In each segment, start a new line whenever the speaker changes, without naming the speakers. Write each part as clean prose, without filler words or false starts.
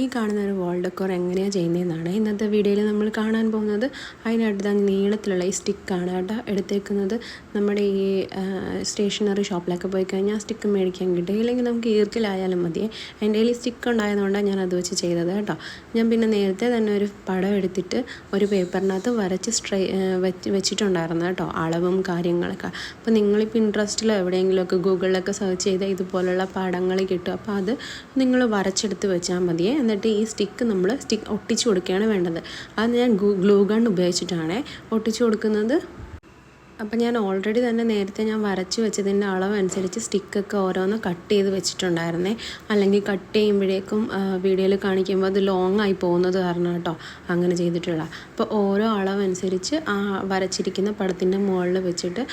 ഈ കാണുന്ന ഒരു വാൾ ഡെക്കോർ എങ്ങനെയാണ് ചെയ്യുന്നതെന്നാണ് ഇന്നത്തെ വീഡിയോയിൽ നമ്മൾ കാണാൻ പോകുന്നത്. അതിനായിട്ട് തന്നെ നീളത്തിലുള്ള ഈ സ്റ്റിക്കാണ് കേട്ടോ എടുത്തേക്കുന്നത്. നമ്മുടെ ഈ സ്റ്റേഷനറി ഷോപ്പിലൊക്കെ പോയി കഴിഞ്ഞാൽ സ്റ്റിക്ക് മേടിക്കാൻ കിട്ടും, ഇല്ലെങ്കിൽ നമുക്ക് ഈർക്കിലായാലും മതിയേ. എൻ്റെ കയ്യിൽ സ്റ്റിക്ക് ഉണ്ടായതുകൊണ്ടാണ് ഞാൻ അത് വെച്ച് ചെയ്തത് കേട്ടോ. ഞാൻ പിന്നെ നേരത്തെ തന്നെ ഒരു പടം എടുത്തിട്ട് ഒരു പേപ്പറിനകത്ത് വരച്ച് വെച്ചിട്ടുണ്ടായിരുന്നു കേട്ടോ, അളവും കാര്യങ്ങളൊക്കെ. അപ്പോൾ നിങ്ങളിപ്പോൾ ഇൻട്രസ്റ്റിലോ എവിടെയെങ്കിലുമൊക്കെ ഗൂഗിളിലൊക്കെ സെർച്ച് ചെയ്താൽ ഇതുപോലുള്ള പടങ്ങൾ കിട്ടും. അപ്പോൾ അത് നിങ്ങൾ വരച്ചെടുത്ത് വെച്ചാൽ മതിയേ. എന്നിട്ട് ഈ നമ്മൾ ഒട്ടിച്ചു കൊടുക്കുകയാണ് വേണ്ടത്. അത് ഞാൻ ഗ്ലൂ ഗൺ ഉപയോഗിച്ചിട്ടാണ് ഒട്ടിച്ചു കൊടുക്കുന്നത്. അപ്പം ഞാൻ ഓൾറെഡി തന്നെ നേരത്തെ ഞാൻ വരച്ച് വെച്ചതിൻ്റെ അളവനുസരിച്ച് സ്റ്റിക്കൊക്കെ ഓരോന്ന് കട്ട് ചെയ്ത് വെച്ചിട്ടുണ്ടായിരുന്നേ. അല്ലെങ്കിൽ കട്ട് ചെയ്യുമ്പോഴേക്കും വീഡിയോയിൽ കാണിക്കുമ്പോൾ അത് ലോങ് ആയി പോകുന്നത് കാരണം കേട്ടോ അങ്ങനെ ചെയ്തിട്ടുള്ള. അപ്പോൾ ഓരോ അളവനുസരിച്ച് ആ വരച്ചിരിക്കുന്ന പടത്തിൻ്റെ മുകളിൽ വെച്ചിട്ട്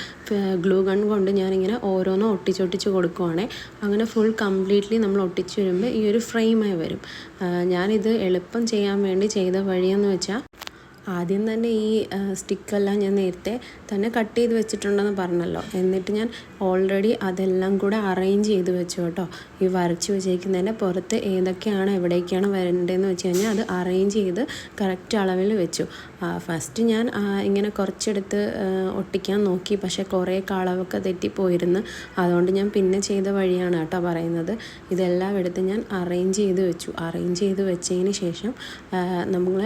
ഗ്ലൂ ഗൺ കൊണ്ട് ഞാനിങ്ങനെ ഓരോന്നും ഒട്ടിച്ചൊട്ടിച്ച് കൊടുക്കുവാണേ. അങ്ങനെ ഫുൾ കംപ്ലീറ്റ്ലി നമ്മൾ ഒട്ടിച്ച് വരുമ്പോൾ ഈ ഒരു ഫ്രെയിമായി വരും. ഞാനിത് എളുപ്പം ചെയ്യാൻ വേണ്ടി ചെയ്ത വഴിയെന്ന് വെച്ചാൽ, ആദ്യം തന്നെ ഈ സ്റ്റിക്കെല്ലാം ഞാൻ നേരത്തെ തന്നെ കട്ട് ചെയ്ത് വെച്ചിട്ടുണ്ടെന്ന് പറഞ്ഞല്ലോ. എന്നിട്ട് ഞാൻ ഓൾറെഡി അതെല്ലാം കൂടെ അറേഞ്ച് ചെയ്ത് വെച്ചു കേട്ടോ. ഈ വരച്ച് വെച്ചേക്കുന്നതിൻ്റെ പുറത്ത് ഏതൊക്കെയാണ് എവിടേക്കാണ് വരേണ്ടതെന്ന് വെച്ച് കഴിഞ്ഞാൽ അത് അറേഞ്ച് ചെയ്ത് കറക്റ്റ് അളവിൽ വെച്ചു. ഫസ്റ്റ് ഞാൻ ഇങ്ങനെ കുറച്ചെടുത്ത് ഒട്ടിക്കാൻ നോക്കി, പക്ഷേ കുറേ അളവൊക്കെ തെറ്റിപ്പോയിരുന്നു. അതുകൊണ്ട് ഞാൻ പിന്നെ ചെയ്ത വഴിയാണ് കേട്ടോ പറയുന്നത്. ഇതെല്ലാം എടുത്ത് ഞാൻ അറേഞ്ച് ചെയ്ത് വെച്ചു. അറേഞ്ച് ചെയ്ത് വെച്ചതിന് ശേഷം നമ്മൾ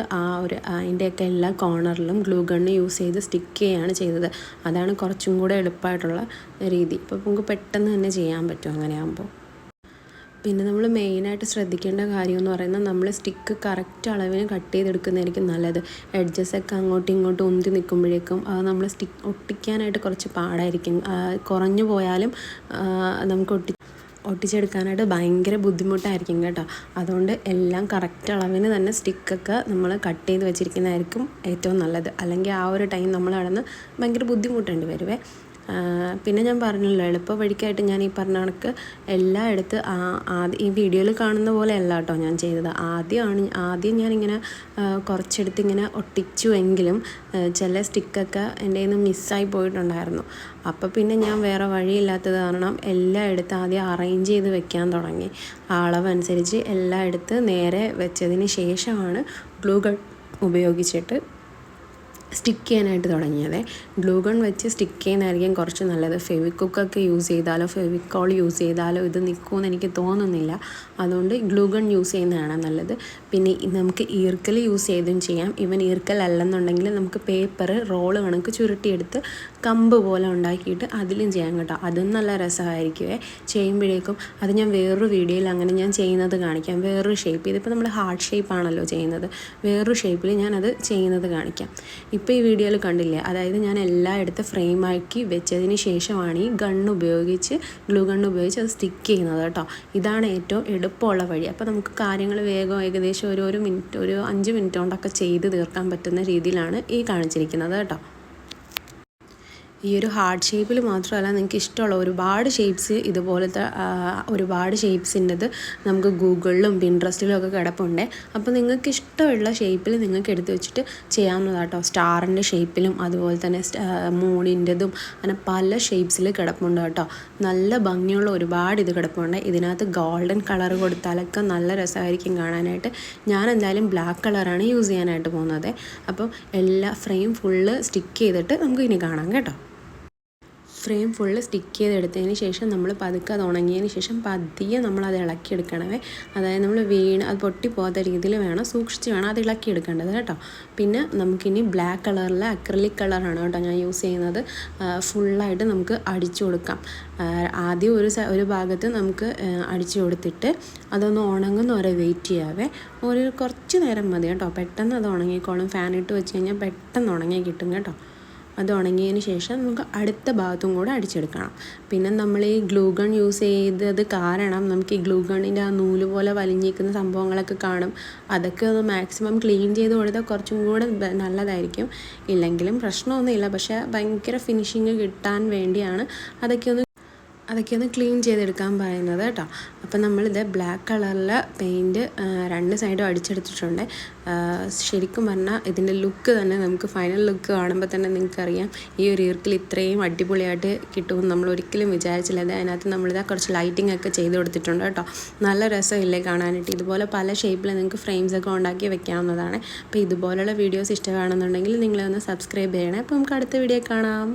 അതിൻ്റെയൊക്കെ എല്ലാ കോർണറിലും ഗ്ലൂ ഗണ്ണ് യൂസ് ചെയ്ത് സ്റ്റിക്ക് ചെയ്യുകയാണ് ചെയ്തത്. അതാണ് കുറച്ചും കൂടെ എളുപ്പമായിട്ടുള്ള രീതി. ഇപ്പോൾ നമുക്ക് പെട്ടെന്ന് തന്നെ ചെയ്യാൻ പറ്റും അങ്ങനെയാകുമ്പോൾ. പിന്നെ നമ്മൾ മെയിനായിട്ട് ശ്രദ്ധിക്കേണ്ട കാര്യം എന്ന് പറയുന്നത്, നമ്മൾ സ്റ്റിക്ക് കറക്റ്റ് അളവിന് കട്ട് ചെയ്തെടുക്കുന്നതായിരിക്കും നല്ലത്. എഡ്ജസൊക്കെ അങ്ങോട്ടും ഇങ്ങോട്ടും ഉന്തി നിൽക്കുമ്പോഴേക്കും അത് നമ്മൾ ഒട്ടിക്കാനായിട്ട് കുറച്ച് പാടായിരിക്കും. കുറഞ്ഞു പോയാലും നമുക്ക് ഒട്ടിച്ചെടുക്കാനായിട്ട് ഭയങ്കര ബുദ്ധിമുട്ടായിരിക്കും കേട്ടോ. അതുകൊണ്ട് എല്ലാം കറക്റ്റ് അളവിന് തന്നെ സ്റ്റിക്കൊക്കെ നമ്മൾ കട്ട് ചെയ്ത് വെച്ചിരിക്കുന്നതായിരിക്കും ഏറ്റവും നല്ലത്. അല്ലെങ്കിൽ ആ ഒരു ടൈം നമ്മൾ നടന്ന് ഭയങ്കര ബുദ്ധിമുട്ടേണ്ടി വരുവേ. പിന്നെ ഞാൻ പറഞ്ഞല്ലോ, എളുപ്പ വഴിക്കായിട്ട് ഞാൻ ഈ പറഞ്ഞ കണക്ക് എല്ലാം എടുത്ത് ഈ വീഡിയോയിൽ കാണുന്ന പോലെ അല്ല കേട്ടോ ഞാൻ ചെയ്തത്. ആദ്യം ഞാനിങ്ങനെ കുറച്ചെടുത്ത് ഇങ്ങനെ ഒട്ടിച്ചു എങ്കിലും ചില സ്റ്റിക്കൊക്കെ എൻ്റെ കയ്യിൽ നിന്ന് മിസ്സായി പോയിട്ടുണ്ടായിരുന്നു. അപ്പോൾ പിന്നെ ഞാൻ വേറെ വഴിയില്ലാത്തത് കാരണം എല്ലാം എടുത്ത് ആദ്യം അറേഞ്ച് ചെയ്ത് വെക്കാൻ തുടങ്ങി. അളവനുസരിച്ച് എല്ലാം എടുത്ത് നേരെ വെച്ചതിന് ശേഷമാണ് ഗ്ലൂ ഗൺ ഉപയോഗിച്ചിട്ട് സ്റ്റിക്ക് ചെയ്യാനായിട്ട് തുടങ്ങിയത്. ഗ്ലൂ ഗൺ വെച്ച് സ്റ്റിക്ക് ചെയ്യുന്നതായിരിക്കും കുറച്ച് നല്ലത്. ഫെവിക്വിക്കൊക്കെ യൂസ് ചെയ്താലോ ഫെവിക്കോൾ യൂസ് ചെയ്താലോ ഇത് നിൽക്കുമെന്ന് എനിക്ക് തോന്നുന്നില്ല. അതുകൊണ്ട് ഗ്ലൂ ഗൺ യൂസ് ചെയ്യുന്നതാണ് നല്ലത്. പിന്നെ നമുക്ക് ഈർക്കൽ യൂസ് ചെയ്തും ചെയ്യാം. ഈവൻ ഈർക്കൽ അല്ലെന്നുണ്ടെങ്കിൽ നമുക്ക് പേപ്പർ റോള് കണക്ക് ചുരുട്ടിയെടുത്ത് കമ്പ് പോലെ ഉണ്ടാക്കിയിട്ട് അതിലും ചെയ്യാം കേട്ടോ. അതും നല്ല രസമായിരിക്കുമേ ചെയ്യുമ്പോഴേക്കും. അത് ഞാൻ വേറൊരു വീഡിയോയിൽ അങ്ങനെ ഞാൻ ചെയ്യുന്നത് കാണിക്കാം. വേറൊരു ഷേപ്പ്, ഇതിപ്പോൾ നമ്മൾ ഹാർട്ട് ഷേപ്പാണല്ലോ ചെയ്യുന്നത്, വേറൊരു ഷേപ്പിൽ ഞാനത് ചെയ്യുന്നത് കാണിക്കാം. ഇപ്പോൾ ഈ വീഡിയോയിൽ കണ്ടില്ലേ, അതായത് ഞാൻ എല്ലാം എടുത്ത് ഫ്രെയിമാക്കി വെച്ചതിന് ശേഷമാണ് ഈ ഗ്ലൂ ഗണ്ണ് ഉപയോഗിച്ച് അത് സ്റ്റിക്ക് ചെയ്യുന്നത് കേട്ടോ. ഇതാണ് ഏറ്റവും എളുപ്പമുള്ള വഴി. അപ്പോൾ നമുക്ക് കാര്യങ്ങൾ വേഗം ഏകദേശം ഒരു മിനിറ്റ്, ഒരു 5 മിനിറ്റ് കൊണ്ടൊക്കെ ചെയ്ത് തീർക്കാൻ പറ്റുന്ന രീതിയിലാണ് ഈ കാണിച്ചിരിക്കുന്നത് കേട്ടോ. ഈ ഒരു ഹാർട്ട് ഷേപ്പിൽ മാത്രമല്ല, നിങ്ങൾക്ക് ഇഷ്ടമുള്ള ഒരുപാട് ഷേപ്സ്, ഇതുപോലത്തെ ഒരുപാട് ഷേപ്സിൻ്റെത് നമുക്ക് ഗൂഗിളിലും പിൻട്രസ്റ്റിലും ഒക്കെ കിടപ്പുണ്ട്. അപ്പോൾ നിങ്ങൾക്ക് ഇഷ്ടമുള്ള ഷേപ്പിൽ നിങ്ങൾക്ക് എടുത്ത് വെച്ചിട്ട് ചെയ്യാവുന്നതാട്ടോ. സ്റ്റാറിൻ്റെ ഷേപ്പിലും അതുപോലെ തന്നെ മൂണിൻ്റെതും അങ്ങനെ പല ഷേപ്സിൽ കിടപ്പുണ്ട് കേട്ടോ. നല്ല ഭംഗിയുള്ള ഒരുപാട് ഇത് കിടപ്പുണ്ട്. ഇതിനകത്ത് ഗോൾഡൻ കളർ കൊടുത്താലൊക്കെ നല്ല രസമായിരിക്കും കാണാനായിട്ട്. ഞാൻ എന്തായാലും ബ്ലാക്ക് കളറാണ് യൂസ് ചെയ്യാനായിട്ട് പോകുന്നത്. അപ്പോൾ എല്ലാ ഫ്രെയിം ഫുള്ള് സ്റ്റിക്ക് ചെയ്തിട്ട് നമുക്ക് ഇനി കാണാം കേട്ടോ. ഫ്രെയിം ഫുള്ള് സ്റ്റിക്ക് ചെയ്തെടുത്തതിന് ശേഷം നമ്മൾ പതുക്കെ അത് ഉണങ്ങിയതിന് ശേഷം പതിയെ നമ്മളത് ഇളക്കിയെടുക്കണമേ. അതായത് നമ്മൾ അത് പൊട്ടിപ്പോകാത്ത രീതിയിൽ സൂക്ഷിച്ച് വേണം അത് ഇളക്കിയെടുക്കേണ്ടത് കേട്ടോ. പിന്നെ നമുക്കിനി ബ്ലാക്ക് കളറിലെ അക്രിലിക് കളറാണ് കേട്ടോ ഞാൻ യൂസ് ചെയ്യുന്നത്. ഫുള്ളായിട്ട് നമുക്ക് അടിച്ചു കൊടുക്കാം. ആദ്യം ഒരു ഭാഗത്ത് നമുക്ക് അടിച്ചു കൊടുത്തിട്ട് അതൊന്ന് ഉണങ്ങുന്ന വരെ വെയിറ്റ് ചെയ്യാവേ. കുറച്ച് നേരം മതി കേട്ടോ, പെട്ടെന്ന് അത് ഉണങ്ങിക്കോളും. ഫാനിട്ട് വെച്ച് കഴിഞ്ഞാൽ പെട്ടെന്ന് ഉണങ്ങി കിട്ടും കേട്ടോ. അത് ഉണങ്ങിയതിന് ശേഷം നമുക്ക് അടുത്ത ഭാഗത്തും കൂടെ അടിച്ചെടുക്കണം. പിന്നെ നമ്മൾ ഈ ഗ്ലൂ ഗൺ യൂസ് ചെയ്തത് കാരണം നമുക്ക് ഈ ഗ്ലൂ ഗണ്ണിൻ്റെ ആ നൂല് പോലെ വലിഞ്ഞിരിക്കുന്ന സംഭവങ്ങളൊക്കെ കാണും. അതൊക്കെ ഒന്ന് മാക്സിമം ക്ലീൻ ചെയ്ത് കൊടുത്താൽ കുറച്ചും കൂടെ നല്ലതായിരിക്കും. ഇല്ലെങ്കിലും പ്രശ്നമൊന്നുമില്ല, പക്ഷേ ഭയങ്കര ഫിനിഷിങ് കിട്ടാൻ വേണ്ടിയാണ് അതൊക്കെ ഒന്ന് അതൊക്കെ ഒന്ന് ക്ലീൻ ചെയ്തെടുക്കാൻ പറയുന്നത് കേട്ടോ. അപ്പോൾ നമ്മളിത് ബ്ലാക്ക് കളറിൽ പെയിൻറ്റ് 2 സൈഡും അടിച്ചെടുത്തിട്ടുണ്ട്. ശരിക്കും പറഞ്ഞാൽ ഇതിൻ്റെ ലുക്ക് തന്നെ നമുക്ക് ഫൈനൽ ലുക്ക് കാണുമ്പോൾ തന്നെ നിങ്ങൾക്കറിയാം ഈ ഒരു ഈർക്കിൽ ഇത്രയും അടിപൊളിയായിട്ട് കിട്ടുമെന്ന് നമ്മൾ ഒരിക്കലും വിചാരിച്ചില്ല. അതിനകത്ത് നമ്മളിതാ കുറച്ച് ലൈറ്റിംഗ് ഒക്കെ ചെയ്ത് കൊടുത്തിട്ടുണ്ട് കേട്ടോ. നല്ല രസമില്ലേ കാണാനായിട്ട്. ഇതുപോലെ പല ഷേപ്പിൽ നിങ്ങൾക്ക് ഫ്രെയിംസൊക്കെ ഉണ്ടാക്കി വെക്കാവുന്നതാണ്. അപ്പോൾ ഇതുപോലുള്ള വീഡിയോസ് ഇഷ്ടമാണെന്നുണ്ടെങ്കിൽ നിങ്ങളൊന്ന് സബ്സ്ക്രൈബ് ചെയ്യണേ. അപ്പോൾ നമുക്ക് അടുത്ത വീഡിയോ കാണാം.